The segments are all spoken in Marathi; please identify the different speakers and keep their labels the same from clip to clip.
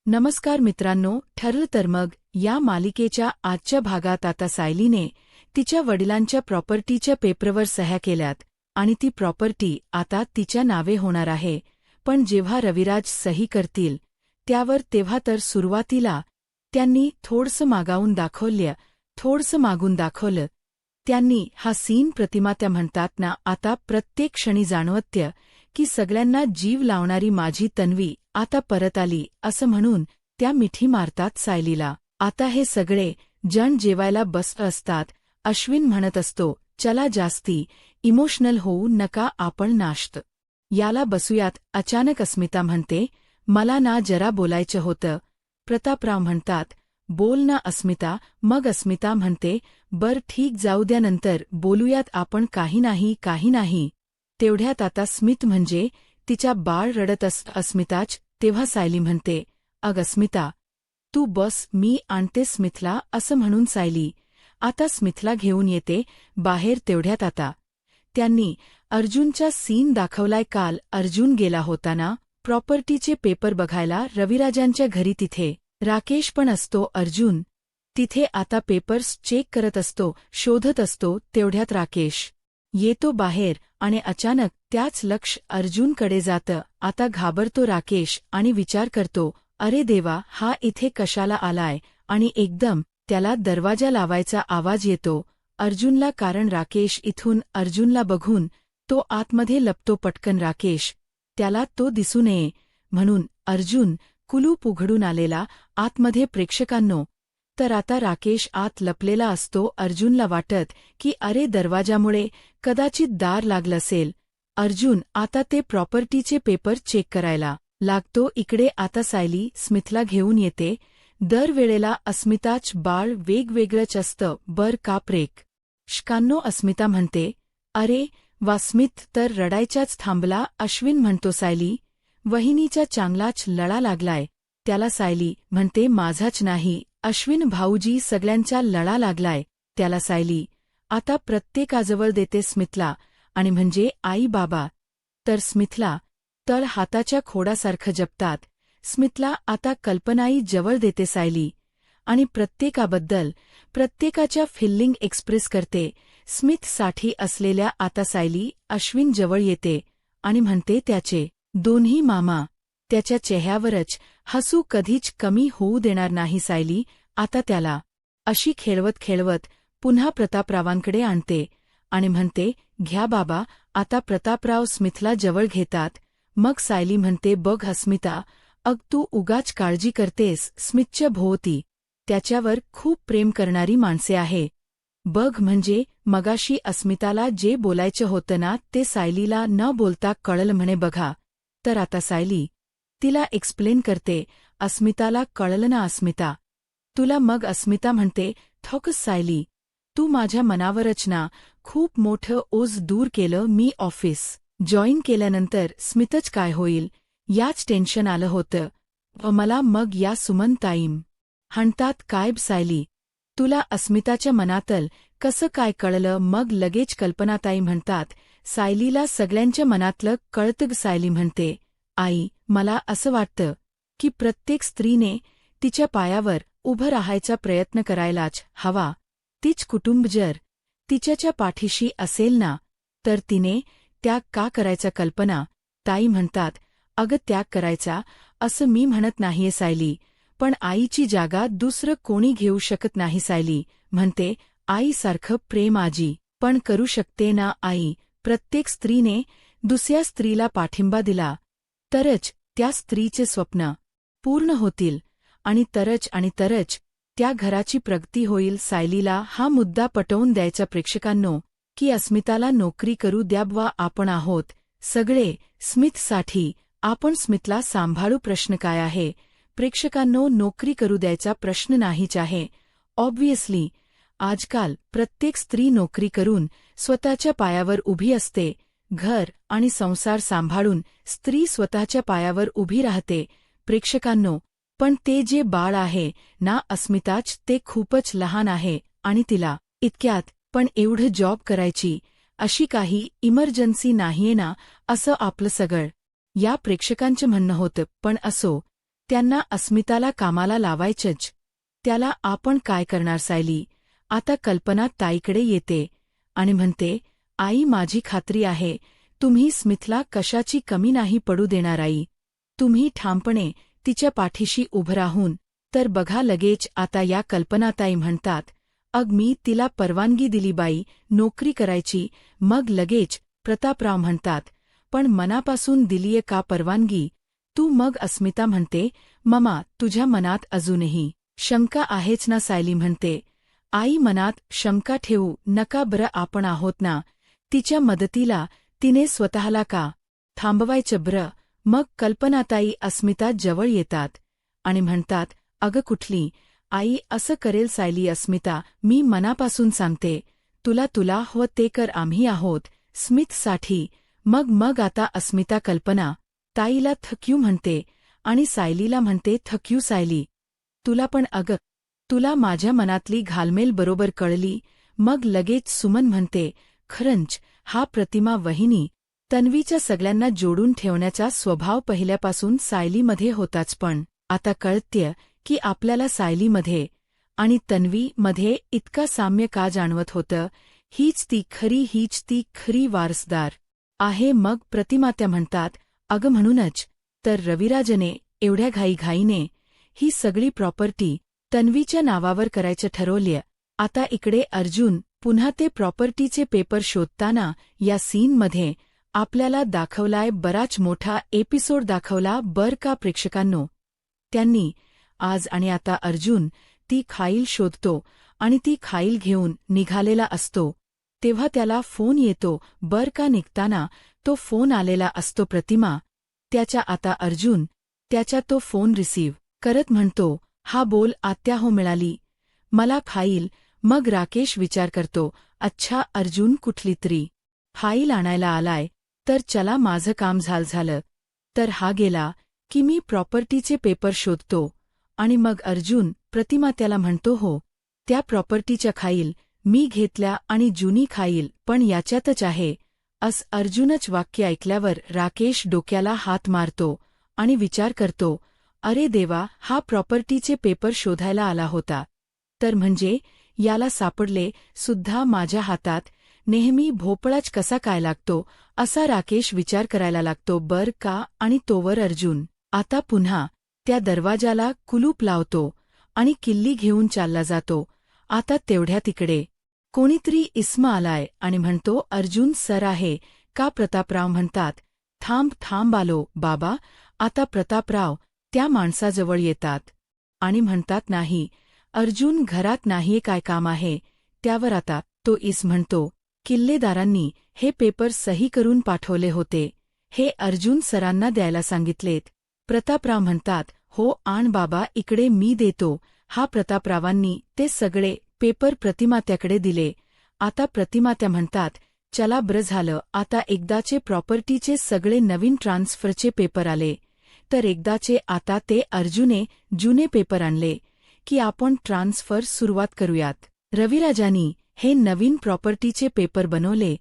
Speaker 1: नमस्कार मित्रांनो, ठरलं तर मग या मालिकेच्या आजच्या भागात आता सायलीने तिच्या वडिलांच्या प्रॉपर्टीच्या पेपरवर सह्या केल्यात आणि ती प्रॉपर्टी आता तिच्या नावे होणार आहे. पण जेव्हा रविराज सही करतील त्यावर तेव्हा तर सुरुवातीला त्यांनी थोडंसं मागून दाखवलं. त्यांनी हा सीन प्रतिमा त्या म्हणतात ना, आता प्रत्येक क्षणी जाणवत्य की सगळ्यांना जीव लावणारी माझी तन्वी आता परत आली असं म्हणून त्या मिठी मारतात सायलीला. आता हे सगळे जण जेवायला बसत असतात. अश्विन म्हणत असतो, चला जास्ती इमोशनल होऊ नका, आपण नाश्त याला बसूयात. अचानक अस्मिता म्हणते, मला ना जरा बोलायचं होतं. प्रतापराव म्हणतात, बोल ना अस्मिता. मग अस्मिता म्हणते, बर ठीक, जाऊ द्या, नंतर बोलूयात आपण. काही नाही. तेवढ्यात आता स्मित म्हणजे तिच्या बाळ रडत अस्मिताच. तेव्हा सायली म्हणते, अग अस्मिता तू बस, मी आणते स्मिथला असं म्हणून सायली आता स्मिथला घेऊन येते बाहेर. तेवढ्यात आता त्यांनी अर्जुनचा सीन दाखवलाय. काल अर्जुन गेला होता ना प्रॉपर्टीचे पेपर बघायला रविराजांच्या घरी. तिथे राकेश पण असतो. अर्जुन तिथे आता पेपर्स चेक करत असतो, शोधत असतो. तेवढ्यात राकेश येतो बाहेर आणि अचानक त्याच लक्ष अर्जुनकडे जातं. आता घाबरतो राकेश आणि विचार करतो, अरे देवा, हा इथे कशाला आलाय. आणि एकदम त्याला दरवाजा लावायचा आवाज येतो अर्जुनला. कारण राकेश इथून अर्जुनला बघून तो आतमध्ये लपतो. पटकन राकेश त्याला तो दिसू नये म्हणून अर्जुन कुलूप उघडून आलेला आतमध्ये. प्रेक्षकांनो, तर आता राकेश आत लपलेला असतो. अर्जुनला वाटत की अरे दरवाजामुळे कदाचित दार लागलं असेल. अर्जुन आता ते प्रॉपर्टीचे पेपर चेक करायला लागतो. इकडे आता सायली स्मिथला घेऊन येते. दरवेळेला अस्मिताच बाळ वेगवेगळंच असतं बर का प्रेक्षकांनो. अस्मिता म्हणते, अरे वा, स्मिथ तर रडायच्याच थांबला. अश्विन म्हणतो, सायली वहिनीचा चांगलाच लळा लागलाय त्याला. सायली म्हणते, माझाच नाही अश्विन भाऊजी, सगळ्यांचा लळा लागलाय त्याला. सायली आता प्रत्येकाजवळ देते स्मिथला आणि म्हणजे आई बाबा तर स्मिथला तळ हाताच्या खोडासारखं जपतात. स्मिथला आता कल्पनाई जवळ देते सायली आणि प्रत्येकाबद्दल प्रत्येकाच्या फिलिंग एक्सप्रेस करते. स्मिथसाठी असलेल्या आता सायली अश्विन जवळ येते आणि म्हणते, त्याचे दोन्ही मामा त्याच्या चेहऱ्यावरच हसू कधीच कमी होऊ देणार नाही. सायली आता त्याला अशी खेळवत पुन्हा प्रतापरावांकडे आणते आणि म्हणते, घ्या बाबा. आता प्रतापराव स्मिथला जवळ घेतात. मग सायली म्हणते, बघ अस्मिता, अग तू उगाच काळजी करतेस. स्मिथच्या भोवती त्याच्यावर खूप प्रेम करणारी माणसे आहे. बघ, म्हणजे मगाशी अस्मिताला जे बोलायचं होतं ना ते सायलीला न बोलता कळलं म्हणे. बघा, तर आता सायली तिला एक्सप्लेन करते. अस्मिताला कळलं ना अस्मिता तुला. मग अस्मिता म्हणते, ठोकस सायली, तू माझ्या मनावरच ना खूप मोठं ओझ दूर केलं. मी ऑफिस जॉईन केल्यानंतर स्मितच काय होईल याच टेन्शन आलं होतं मला. मग या सुमन ताईम म्हणतात, काय सायली, तुला अस्मिताच्या मनातल कसं काय कळलं. मग लगेच कल्पनाताई म्हणतात, सायलीला सगळ्यांच्या मनातलं कळतं. सायली म्हणते, आई, मला असं वाटतं की प्रत्येक स्त्रीने तिच्या पायावर उभं राहायचा प्रयत्न करायलाच हवा. तीच कुटुंब जर तिच्याच्या पाठीशी असेल ना तर तिने त्याग का करायचा. कल्पना ताई म्हणतात, अगं त्याग करायचा असं मी म्हणत नाहीये सायली, पण आईची जागा दुसरं कोणी घेऊ शकत नाही. सायली म्हणते, आईसारखं प्रेम आजी पण करू शकते ना. आई, प्रत्येक स्त्रीने दुसऱ्या स्त्रीला पाठिंबा दिला तरच त्या स्त्रीचे स्वप्न पूर्ण होतील आणि तरच त्या घराची प्रगती होईल. सायलीला हा मुद्दा पटवून द्यायचा प्रेक्षकांनो की अस्मिताला नोकरी करू द्यावा. आपण आहोत सगळे स्मिथसाठी, आपण स्मिथला सांभाळू. प्रश्न काय आहे प्रेक्षकांनो, नोकरी करू द्यायचा प्रश्न नाहीच आहे. ऑब्व्हियसली आजकाल प्रत्येक स्त्री नोकरी करून स्वतःच्या पायावर उभी असते. घर आणि संसार सांभाळून स्त्री स्वतःच्या पायावर उभी राहते. प्रेक्षकांनो, पण ते जे बाळ आहे ना अस्मिताच, ते खूपच लहान आहे आणि तिला इतक्यात पण एवढं जॉब करायची अशी काही इमर्जन्सी नाहीये ना, असं आपलं सगळं या प्रेक्षकांचं म्हणणं होतं. पण असो, त्यांना अस्मिताला कामाला लावायचंच. त्याला आपण काय करणार सायली? आता कल्पना ताईकडे येते आणि म्हणते, आई माझी खात्री आहे तुम्ही स्मिथला कशाची कमी नाही पडू देणार आई. तुम्ही ठामपणे तिच्या पाठीशी उभं राहून तर बघा लगेच. आता या कल्पनाताई म्हणतात, अग मी तिला परवानगी दिली बाई नोकरी करायची. मग लगेच प्रतापराव म्हणतात, पण मनापासून दिलीये का परवानगी तू? मग अस्मिता म्हणते, ममा तुझ्या मनात अजूनही शंका आहेच ना? सायली म्हणते, आई मनात शंका ठेवू नका बरं, आपण आहोत ना तिच्या मदतीला. तिने स्वतःला का थांबवायचं बरं? मग कल्पनाताई अस्मिता जवळ येतात आणि म्हणतात, अगं कुठली आई असं करेल सायली? अस्मिता मी मनापासून सांगते तुला हवं ते कर, आम्ही आहोत स्मिथसाठी. मग आता अस्मिता कल्पना ताईला थक्यू म्हणते आणि सायलीला म्हणते, थक्यू सायली तुला पण. अगं तुला माझ्या मनातली घालमेल बरोबर कळली. मग लगेच सुमन म्हणते, खरंच हा प्रतिमा वहिनी तन्वीच्या सगळ्यांना जोडून ठेवण्याचा स्वभाव पहिल्यापासून सायलीमध्ये होताच, पण आता कळतेय की आपल्याला सायलीमध्ये आणि तन्वीमध्ये इतका साम्य का जाणवत होतं. हीच ती खरी वारसदार आहे. मग प्रतिमात्या म्हणतात, अगं म्हणूनच तर रविराजने एवढ्या घाईघाईने ही सगळी प्रॉपर्टी तन्वीच्या नावावर करायचं ठरवलं. आता इकडे अर्जुन पुन्हा ते प्रॉपर्टीचे पेपर शोधताना या सीनमध्ये आपल्याला दाखवलाय बराच मोठा एपिसोड दाखवला बर का प्रेक्षकांनो. त्यांनी आज आणि आता अर्जुन ती फाईल शोधतो आणि ती फाईल घेऊन निघालेला असतो तेव्हा त्याला फोन येतो बर का. निघताना तो फोन आलेला असतो प्रतिमा त्याच्या. आता अर्जुन त्याच्या तो फोन रिसीव्ह करत म्हणतो, हा बोल आत्या. हो मिळाली मला फाईल. मग राकेश विचार करतो, अच्छा अर्जुन कुठली तरी फाईल आणायला आलाय तर चला माझं काम झालं तर हा गेला की मी प्रॉपर्टीचे पेपर शोधतो. आणि मग अर्जुन प्रतिमा त्याला म्हणतो, हो त्या प्रॉपर्टीच्या फाईल मी घेतल्या आणि जुनी फाईल पण याच्यातच आहे. अर्जुनच वाक्य ऐकल्यावर राकेश डोक्याला हात मारतो आणि विचार करतो, अरे देवा, हा प्रॉपर्टीचे पेपर शोधायला आला होता तर म्हणजे याला सापडले सुद्धा माझ्या हातात. नेहमी भोपळाच कसा काय लागतो असा राकेश विचार करायला लागतो बर का. आणि तोवर अर्जुन आता पुन्हा त्या दरवाजाला कुलूप लावतो आणि किल्ली घेऊन चालला जातो. आता तेवढ्या तिकडे कोणीतरी इसम आलाय आणि म्हणतो, अर्जुन सर आहे का? प्रतापराव म्हणतात, थांब आलो बाबा. आता प्रतापराव त्या माणसाजवळ येतात आणि म्हणतात, नाही अर्जुन घरात नाहीये, काय काम आहे त्यावर? आता तो इस म्हणतो, किल्लेदारांनी हे पेपर सही करून पाठवले होते, हे अर्जुन सरांना द्यायला सांगितलेत. प्रतापराव म्हणतात, हो आण बाबा इकडे मी देतो. हा प्रतापरावांनी ते सगळे पेपर प्रतिमात्याकडे दिले. आता प्रतिमात्या म्हणतात, चला बरं झालं, आता एकदाचे प्रॉपर्टीचे सगळे नवीन ट्रान्सफरचे पेपर आले तर एकदाचे. आता ते अर्जुने जुने पेपर आणले की आपण ट्रान्सफर सुरुवात करूयात. रविराजांनी हे नवीन प्रॉपर्टीचे पेपर बनवले,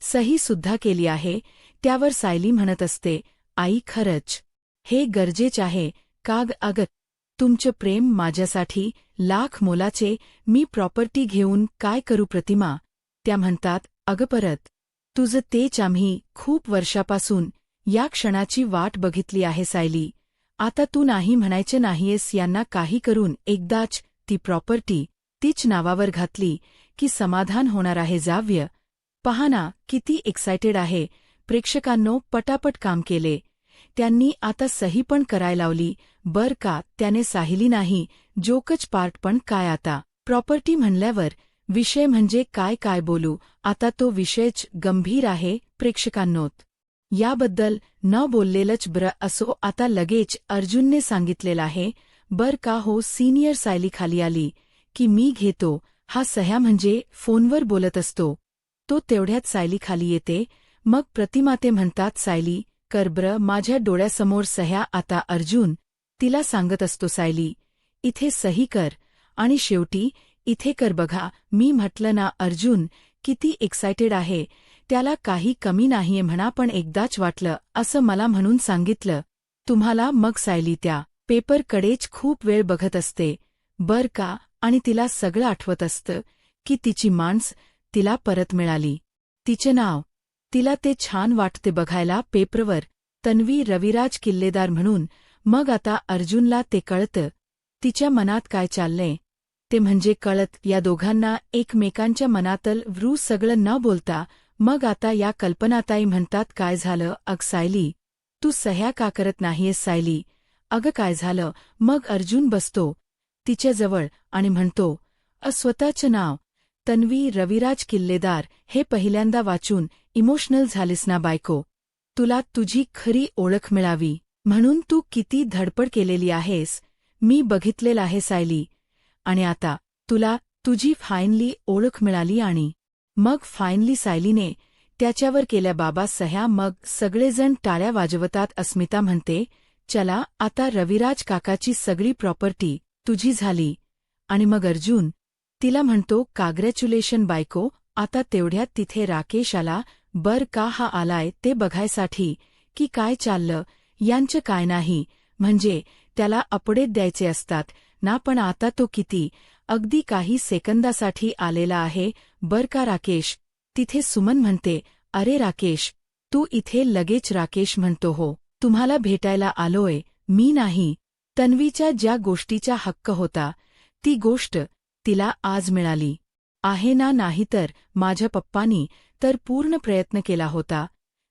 Speaker 1: सही सुद्धा केली आहे त्यावर. सायली म्हणत असते, आई खरंच हे गरजेचे आहे काग? अगं तुमचं प्रेम माझ्यासाठी लाख मोलाचे. मी प्रॉपर्टी घेऊन काय करू? प्रतिमा त्या म्हणतात, अगं परत तुझं तेच आम्ही खूप वर्षापासून या क्षणाची वाट बघितली आहे सायली. आता तू नाही म्हणायचे नाहीयेस यांना काही करून. एकदाच ती प्रॉपर्टी तीच नावावर घातली की समाधान होणार आहे. जाव्य पहा ना किती एक्सायटेड आहे. प्रेक्षकांनो पटापट काम केले त्यांनी. आता सही पण करायला लावली बर का. त्याने साहिली नाही जोकच पार्ट पण काय. आता प्रॉपर्टी म्हणल्यावर विषय म्हणजे काय बोलू. आता तो विषयच गंभीर आहे प्रेक्षकांनोत. याबद्दल न बोललेलंच बरं. असो आता लगेच अर्जुनने सांगितलेलं आहे बर का. हो सिनियर. सायली खाली आली की मी घेतो हा सह्या म्हणजे फोनवर बोलत असतो तो. तेवढ्यात सायली खाली येते. मग प्रतिमाते म्हणतात, सायली कर बरं माझ्या डोळ्यासमोर सह्या. आता अर्जुन तिला सांगत असतो, सायली इथे सही कर आणि शेवटी इथे कर. बघा मी म्हटलं ना अर्जुन किती एक्सायटेड आहे. त्याला काही कमी नाहीये म्हणा, पण एकदाच वाटलं असं मला म्हणून सांगितलं तुम्हाला. मग सायली त्या पेपरकडेच खूप वेळ बघत असते बर का, आणि तिला सगळं आठवत असतं की तिची माणस तिला परत मिळाली, तिचे नाव. तिला ते छान वाटते बघायला पेपरवर, तन्वी रविराज किल्लेदार म्हणून. मग आता अर्जुनला ते कळतं, तिच्या मनात काय चाललंय ते म्हणजे कळत. या दोघांना एकमेकांच्या मनातल व्रू सगळं न बोलता. मग आता या कल्पनाताई म्हणतात, काय झालं अग सायली, तू सह्या का करत नाहीयेस सायली, अगं काय झालं. मग अर्जुन बसतो तिच्याजवळ आणि म्हणतो, स्वतःचं नाव तन्वी रविराज किल्लेदार. हे पहिल्यांदा वाचून इमोशनल झालीस ना बायको, तुला तुझी खरी ओळख मिळावी म्हणून तू किती धडपड केलेली आहेस, मी बघितलेलं आहे सायली. आणि आता तुला तुझी फायनली ओळख मिळाली. आणि मग फायनली सायलीने त्याच्यावर केल्या बाबा सह्या. मग सगळेजण टाळ्या वाजवतात. अस्मिता म्हणते, चला आता रविराज काकाची सगळी प्रॉपर्टी तुझी झाली. आणि मग अर्जुन तिला म्हणतो, काँग्रॅच्युलेशन बायको. आता तेवढ्यात तिथे राकेश आला. बर का, हा आलाय ते बघायसाठी की काय चाललं यांचं काय नाही, म्हणजे त्याला अपडेट द्यायचे असतात ना. पण आता तो किती अगदी काही सेकंदासाठी आलेला आहे बर का राकेश. तिथे सुमन म्हणते, अरे राकेश तू इथे लगेच. राकेश म्हणतो, हो तुम्हाला भेटायला आलोय, मी नाही. तन्वीच्या ज्या गोष्टीचा हक्क होता ती गोष्ट तिला आज मिळाली आहे ना. नाहीतर माझ्या पप्पांनी तर पूर्ण प्रयत्न केला होता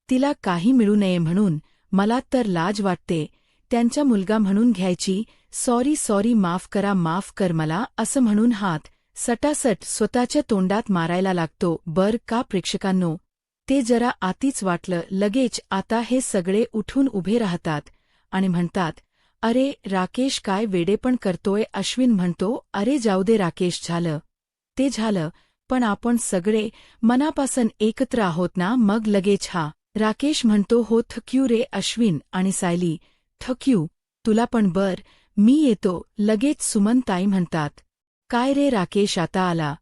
Speaker 1: तिला काही मिळू नये म्हणून. मला तर लाज वाटते त्यांचा मुलगा म्हणून घ्यायची. सॉरी माफ कर मला, असं म्हणून हात सटासट स्वतःच्या तोंडात मारायला लागतो. बर का प्रेक्षकांनो, ते जरा आतीच वाटलं लगेच. आता हे सगळे उठून उभे राहतात आणि म्हणतात, अरे राकेश काय वेडेपण करतोय. अश्विन म्हणतो, अरे जाऊ दे राकेश, झालं ते झालं, पण आपण सगळे मनापासून एकत्र आहोत ना. मग लगेच हा राकेश म्हणतो, हो थक्यू रे अश्विन. आणि सायली, थक्यू तुला पण. बर मी येतो लगेच. सुमनताई म्हणतात, काय रे राकेश आता आला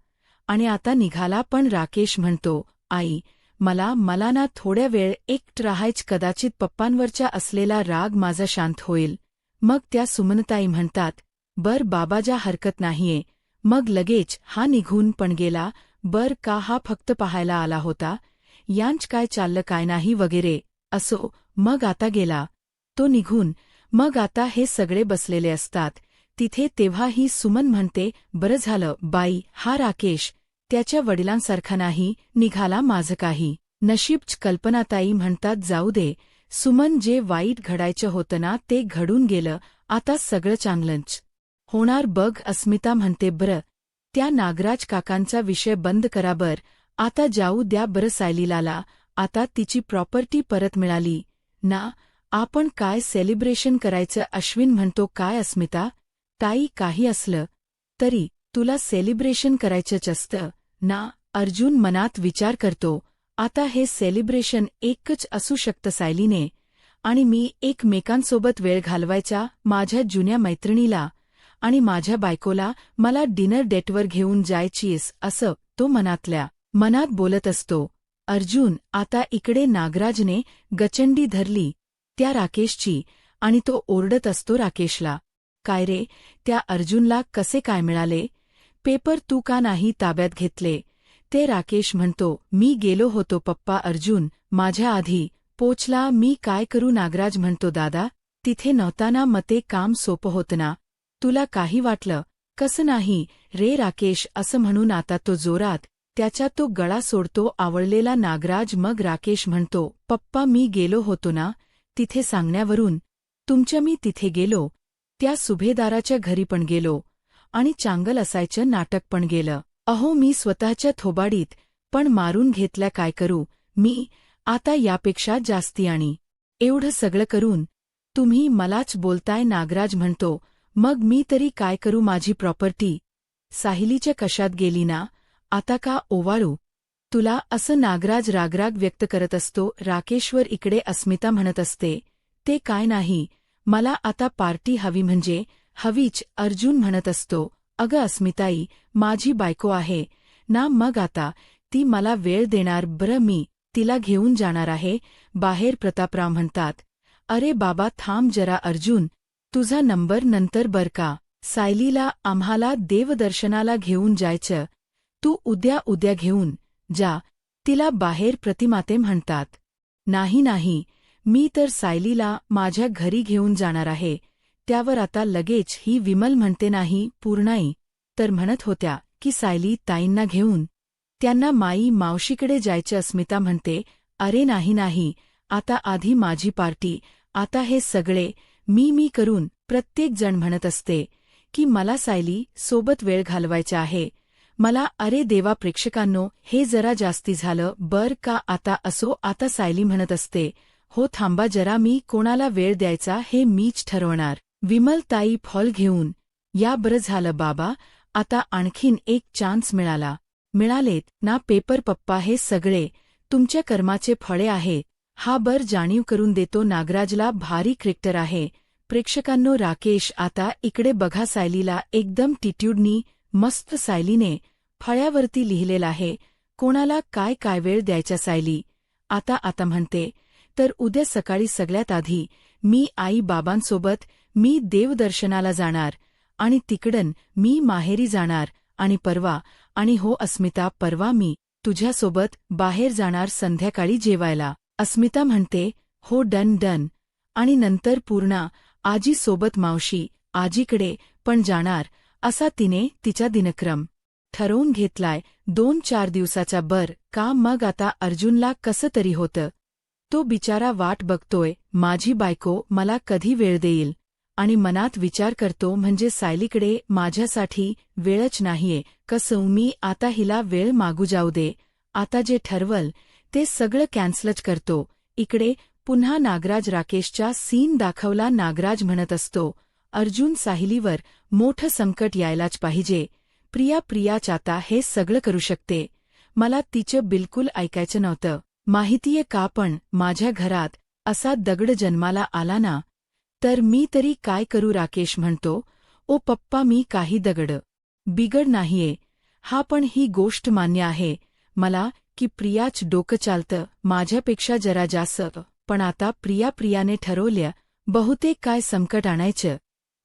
Speaker 1: आणि आता निघाला. पण राकेश म्हणतो, आई मला ना थोड्या वेळ एकट राहायच, कदाचित पप्पांवरचा असलेला राग माझा शांत होईल. मग त्या सुमनताई म्हणतात, बर बाबाजा हरकत नाहीये. मग लगेच हा निघून पण गेला. बर का, हा फक्त पाहायला आला होता यांच काय चाललं काय नाही वगैरे. असो, मग आता गेला तो निघून. मग आता हे सगळे बसलेले असतात तिथे. तेव्हा ही सुमन म्हणते, बरं झालं बाई, हा राकेश त्याच्या वडिलांसारखा नाही निघाला. माझं काही नशीबच. कल्पनाताई म्हणतात, जाऊ दे सुमन, जे वाईट घडायचं होतं ना ते घडून गेलं, आता सगळं चांगलंच होणार बघ. अस्मिता म्हणते, बरं त्या नागराज काकांचा विषय बंद करा, बर आता जाऊ द्या. बरं सायलीला आता तिची प्रॉपर्टी परत मिळाली ना, आपण काय सेलिब्रेशन करायचं. अश्विन म्हणतो, काय अस्मिता ताई, काही असलं तरी तुला सेलिब्रेशन करायचंच असतं ना. अर्जुन मनात विचार करतो, आता हे सेलिब्रेशन एकच असू शकतं, सायलीने आणि मी एकमेकांसोबत वेळ घालवायचा, माझ्या जुन्या मैत्रिणीला आणि माझ्या बायकोला मला डिनर डेटवर घेऊन जायचीस, असं तो मनातल्या मनात बोलत असतो. अर्जुन आता इकडे नागराजने गचंडी धरली त्या राकेशची आणि तो ओरडत असतो राकेशला, काय रे त्या अर्जुनला कसे काय मिळाले पेपर, तू का नाही ताब्यात घेतले. ते राकेश म्हणतो, मी गेलो होतो पप्पा, अर्जुन माझ्या आधी पोचला, मी काय करू. नागराज म्हणतो, दादा तिथे नव्हताना मते काम सोपं होतं ना, तुला काही वाटलं कसं नाही रे राकेश, असं म्हणून आता तो जोरात त्याचा तो गळा सोडतो आवळलेला नागराज. मग राकेश म्हणतो, पप्पा मी गेलो होतो ना तिथे सांगण्यावरून तुमच्या, मी तिथे गेलो त्या सुभेदाराच्या घरी पण गेलो आणि चांगल असायचं नाटक पण गेलं. अहो मी स्वतःच्या थोबाडीत पण मारून घेतल्या, काय करू मी आता यापेक्षा जास्ती. आणि एवढं सगळं करून तुम्ही मलाच बोलताय. नागराज म्हणतो, मग मी तरी काय करू, माझी प्रॉपर्टी साहिलीच्या कशात गेली ना, आता का ओवाळू तुला, असं नागराज रागराग व्यक्त करत असतो. राकेशवर इकडे अस्मिता म्हणत असते, ते काय नाही, मला आता पार्टी हवी म्हणजे हवीच. अर्जुन म्हणत असतो, अगं अस्मिताई माझी बायको आहे ना, मग आता ती मला वेळ देणार, बरं मी तिला घेऊन जाणार आहे बाहेर. प्रतापराव म्हणतात, अरे बाबा थांब जरा अर्जुन, तुझा नंबर नंतर बर का. सायलीला आम्हाला देवदर्शनाला घेऊन जायचं. तू उद्या घेऊन जा. तिला बाहेर प्रतिमाते म्हणतात. नाही नाही, मी तर सायलीला माझ्या घरी घेऊन जाणार आहे. त्यावर आता लगेच ही विमल म्हणते नाही पूर्णाई तर म्हणत होत्या की सायली ताईंना घेऊन त्यांना माई मावशीकडे जायचं. अस्मिता म्हणते, अरे नाही नाही, आता आधी माझी पार्टी. आता हे सगळे मी करून प्रत्येक जण म्हणत असते की मला सायली सोबत वेळ घालवायचा आहे. मला अरे देवा प्रेक्षकांनो, हे जरा जास्ती झालं बर का. आता असो, आता सायली म्हणत असते, हो थांबा जरा, मी कोणाला वेळ द्यायचा हे मीच ठरवणार. विमल ताई फॉल घेऊन या. बरं झालं बाबा, आता आणखीन एक चान्स मिळालेत ना पेपर पप्पा. हे सगळे तुमच्या कर्माचे फळे आहे. हा बर जाणीव करून देतो. नागराजला भारी क्रिकेटर आहे. प्रेक्षकांनो, राकेश आता इकडे बघा. सायलीला एकदम टिट्यूडनी मस्त सायलीने फळ्यावरती लिहिलेलं आहे कोणाला काय काय वेळ द्यायचा. सायली आता म्हणते, तर उद्या सकाळी सगळ्यात आधी मी आई बाबांसोबत मी देवदर्शनाला जाणार आणि तिकडन मी माहेरी जाणार आणि परवा आणि हो अस्मिता, परवा मी तुझ्यासोबत बाहेर जाणार संध्याकाळी जेवायला. अस्मिता म्हणते, हो डन. आणि नंतर पूर्णा आजीसोबत मावशी आजीकडे पण जाणार असा तिने तिचा दिनक्रम ठरवून घेतलाय. 2-4 दिवसाचा बर का. मग आता अर्जुनला कसं तरी होतं. तो बिचारा वाट बघतोय, माझी बायको मला कधी वेळ देईल. आणि मनात विचार करतो, म्हणजे सायलीकडे माझ्यासाठी वेळच नाहीये. कसं मी आता हिला वेळ मागू जाऊ दे. आता जे ठरवल ते सगळं कॅन्सलच करतो. इकडे पुन्हा नागराज राकेशचा सीन दाखवला. नागराज म्हणत असतो, अर्जुन सायलीवर मोठं संकट यायलाच पाहिजे. प्रियाच आता हे सगळं करू शकते. मला तिचं बिलकुल ऐकायचं नव्हतं. माहितीये का, पण माझ्या घरात असा दगड जन्माला आला ना, तर मी तरी काय करू. राकेश म्हणतो, ओ पप्पा, मी काही दगड बिगड नाहीये. हा पण ही गोष्ट मान्य आहे मला की प्रियाच डोकं चालतं माझ्यापेक्षा जरा जास्त. पण आता प्रियाने ठरवलं बहुतेक काय संकट आणायचं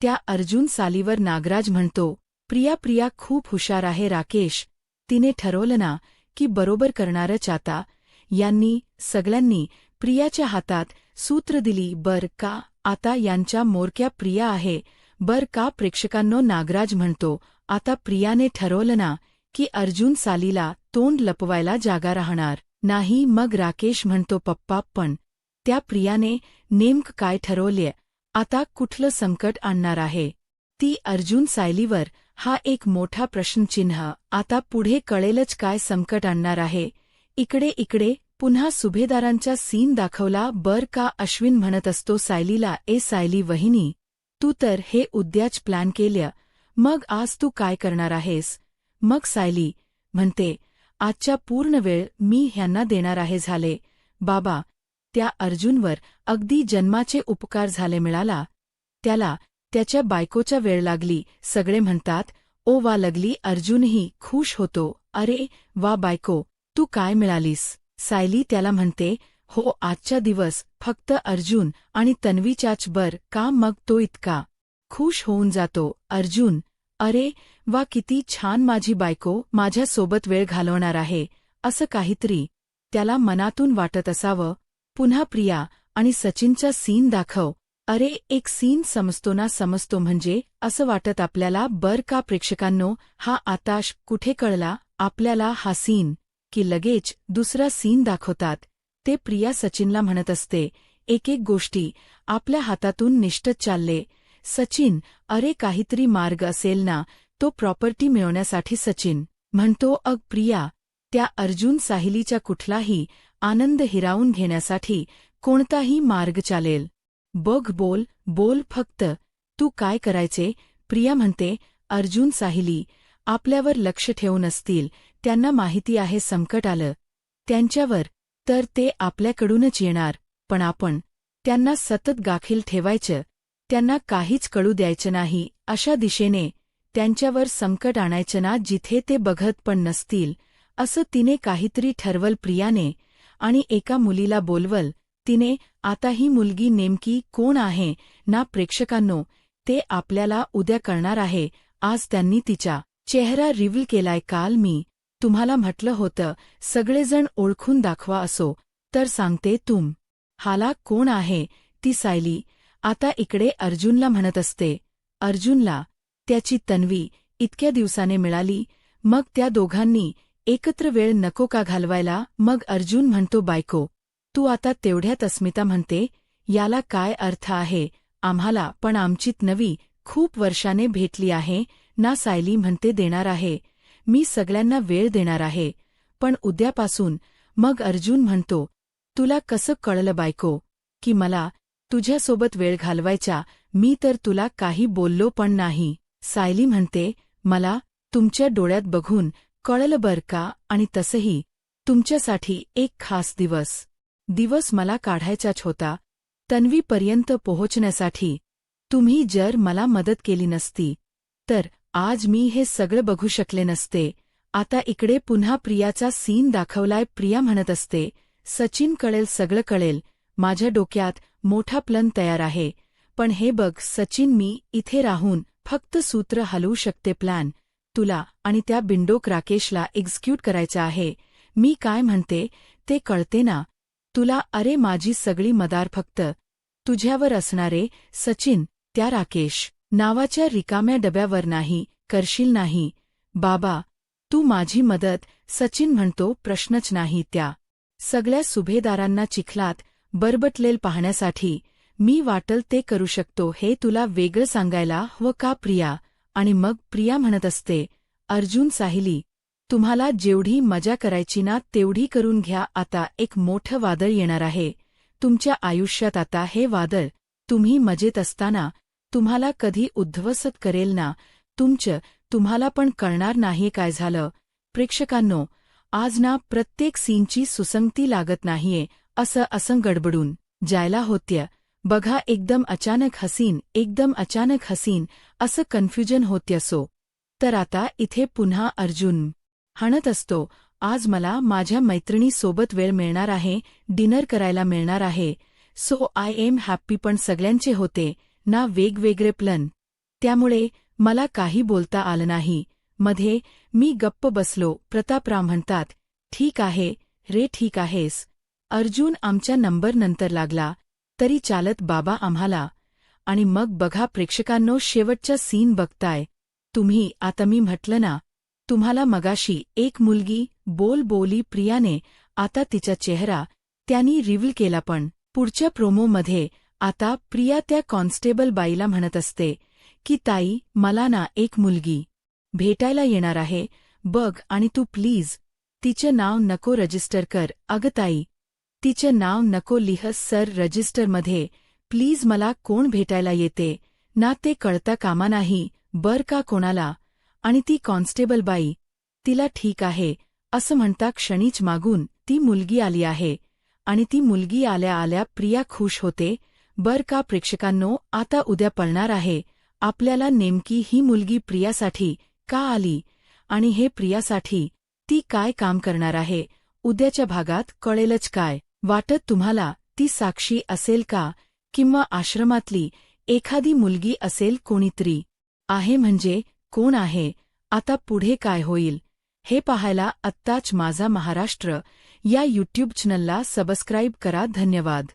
Speaker 1: त्या अर्जुन सालीवर. नागराज म्हणतो, प्रिया खूप हुशार आहे राकेश. तिने ठरवलं ना की बरोबर करणारच. आता यांनी सगळ्यांनी प्रियाच्या हातात सूत्र दिली बर का. आता यांच्या मोरक्या प्रिया आहे बर का. प्रेक्षकांनो, नागराज म्हणतो, आता प्रियाने ठरवलं ना की अर्जुन सालीला तोंड लपवायला जागा राहणार नाही. मग राकेश म्हणतो, पप्पा, पण त्या प्रियाने नेमकं काय ठरवले. आता कुठलं संकट आणणार आहे ती अर्जुन सायलीवर. हा एक मोठा प्रश्नचिन्ह. आता पुढे कळेलच काय संकट आणणार आहे. इकडे पुन्हा सुभेदारांचा सीन दाखवला बर का. अश्विन म्हणत असतो सायलीला, ए सायली वहिनी, तू तर हे उद्याच प्लॅन केलं, मग आज तू काय करणार आहेस. मग सायली म्हणते, आजच्या पूर्ण वेळ मी ह्यांना देणार आहे. झाले बाबा, त्या अर्जुनवर अगदी जन्माचे उपकार झाले. मिळाला त्याला त्याच्या बायकोच्या वेळ लागली. सगळे म्हणतात, ओ वा लगली. अर्जुनही खुश होतो, अरे वा बायको, तू काय मिळालीस. सायली त्याला म्हणते, हो आजचा दिवस फक्त अर्जुन आणि तन्वीच्याच बर का. मग तो इतका खुश होऊन जातो. अर्जुन, अरे वा किती छान, माझी बायको माझ्यासोबत वेळ घालवणार आहे असं काहीतरी त्याला मनातून वाटत असावं. पुन्हा प्रिया आणि सचिनचा सीन दाखव. अरे एक सीन समजतो म्हणजे असं वाटत आपल्याला बर का. प्रेक्षकांनो, हा आताश कुठे कळला आपल्याला हा सीन की लगेच दुसरा सीन दाखवतात. ते प्रिया सचिनला म्हणत असते, एक गोष्टी आपल्या हातातून निष्ठच चालले. सचिन, अरे काहीतरी मार्ग असेल ना तो प्रॉपर्टी मिळवण्यासाठी. सचिन म्हणतो, प्रिया, त्या अर्जुन सायलीचा कुठलाही आनंद हिरावून घेण्यासाठी कोणताही मार्ग चालेल. बघ, बोल फक्त, तू काय करायचे. प्रिया म्हणते, अर्जुन सायली आपल्यावर लक्ष ठेवून असतील. त्यांना माहिती आहे संकट आलं त्यांच्यावर तर ते आपल्याकडूनच येणार. पण आपण त्यांना सतत गाफील ठेवायचं, त्यांना काहीच कळू द्यायचं नाही. अशा दिशेने त्यांच्यावर संकट आणायचं ना जिथे ते बघत पण नसतील. असं तिने काहीतरी ठरवल प्रियाने आणि एका मुलीला बोलवल तिने. आता ही मुलगी नेमकी कोण आहे ना. प्रेक्षकांनो, ते आपल्याला उद्या कळणार आहे. आज त्यांनी तिचा चेहरा रिव्हील केलाय. काल मी तुम्हाला म्हटलं होतं सगळेजण ओळखून दाखवा. असो तर सांगते हाला कोण आहे. ती सायली आता इकडे अर्जुनला म्हणत असते. अर्जुनला त्याची तन्वी इतक्या दिवसाने मिळाली. मग त्या दोघांनी एकत्र वेळ नको का घालवायला. मग अर्जुन म्हणतो बायको तू आता तेवढ्यात अस्मिता म्हणते याला काय अर्थ आहे. आम्हाला पण आमची तन्वी खूप वर्षाने भेटली आहे ना. सायली म्हणते देणार आहे मी सगळ्यांना वेळ देणार आहे पण उद्यापासून. मग अर्जुन म्हणतो तुला कसं कळलं बायको की मला तुझ्यासोबत वेळ घालवायचा. मी तर तुला काही बोललो पण नाही. सायली म्हणते मला तुमच्या डोळ्यात बघून कळलं बर का. आणि तसंही तुमच्यासाठी एक खास दिवस मला काढायचाच होता. तन्वीपर्यंत पोहोचण्यासाठी तुम्ही जर मला मदत केली नसती तर आज मी हे सगळं बघू शकले नसते. आता इकडे पुन्हा प्रियाचा सीन दाखवलाय. प्रिया म्हणत असते सचिन कळेल सगळं कळेल. माझ्या डोक्यात मोठा प्लन तयार आहे. पण हे बघ सचिन मी इथे राहून फक्त सूत्र हलवू शकते. प्लॅन तुला आणि त्या बिंडोक राकेशला एक्झिक्यूट करायचा आहे. मी काय म्हणते ते कळते ना तुला. अरे माझी सगळी मदार फक्त तुझ्यावर असणारे. सचिन त्या राकेश नावाच्या रिकाम्या डब्यावर नाही करशील नाही. बाबा तू माझी मदत. सचिन म्हणतो प्रश्नच नाही. त्या सगळ्या सुभेदारांना चिखलात बरबटलेल पाहण्यासाठी मी वाटल ते करू शकतो. हे तुला वेगळं सांगायला हवं का प्रिया. आणि मग प्रिया म्हणत असते अर्जुन साहिली तुम्हाला जेवढी मजा करायची ना तेवढी करून घ्या. आता एक मोठं वादळ येणार आहे तुमच्या आयुष्यात. आता हे वादळ तुम्ही मजेत असताना तुम्हाला कधी उद्ध्वस्त करेल ना. तुम्हाला पण कळणार नाही काय झालं. प्रेक्षकांनो आज ना प्रत्येक सीनची सुसंगती लागत नाहीये. असं गडबडून जायला होत्य बघा. एकदम अचानक हसीन असं कन्फ्युजन होत्यसो. तर आता इथे पुन्हा अर्जुन म्हणत असतो आज मला माझ्या मैत्रिणीसोबत वेळ मिळणार आहे. डिनर करायला मिळणार आहे. So I am happy. पण सगळ्यांचे होते ना वेगवेगळे प्लन त्यामुळे मला काही बोलता आलं नाही. मध्ये मी गप्प बसलो. प्रतापराव म्हणतात ठीक आहे रे ठीक आहेस. अर्जुन आमच्या नंबर नंतर लागला तरी चालत बाबा आम्हाला. आणि मग बघा प्रेक्षकांनो शेवटचा सीन बघताय तुम्ही. आता मी म्हटलं ना तुम्हाला मगाशी एक मुलगी बोली प्रियाने आता तिचा चेहरा त्यांनी रिव्हील केला. पण पुढच्या प्रोमोमध्ये आता प्रिया त्या कॉन्स्टेबल बाईला म्हणत असते की ताई मला ना एक मुलगी भेटायला येणार आहे बघ आणि तू प्लीज तिचं नाव नको रजिस्टर कर. अगं ताई तिचं नाव नको लिहस सर रजिस्टरमध्ये. प्लीज मला कोण भेटायला येते ना ते कळता कामा नाही बर का कोणाला. आणि ती कॉन्स्टेबल बाई तिला ठीक आहे असं म्हणता क्षणीच मागून ती मुलगी आली आहे. आणि ती मुलगी आल्या प्रिया खुश होते बर का. प्रेक्षकांनो आता उद्या पळणार आहे आपल्याला नेमकी ही मुलगी प्रियासाठी का आली आणि हे प्रियासाठी ती काय काम करणार आहे. उद्याच्या भागात कळेलच. काय वाटत तुम्हाला ती साक्षी असेल का किंवा आश्रमातली एखादी मुलगी असेल. कोणीतरी आहे म्हणजे कोण आहे. आता पुढे काय होईल हे पाहायला आत्ताच माझा महाराष्ट्र या यूट्यूब चॅनलला सबस्क्राईब करा. धन्यवाद.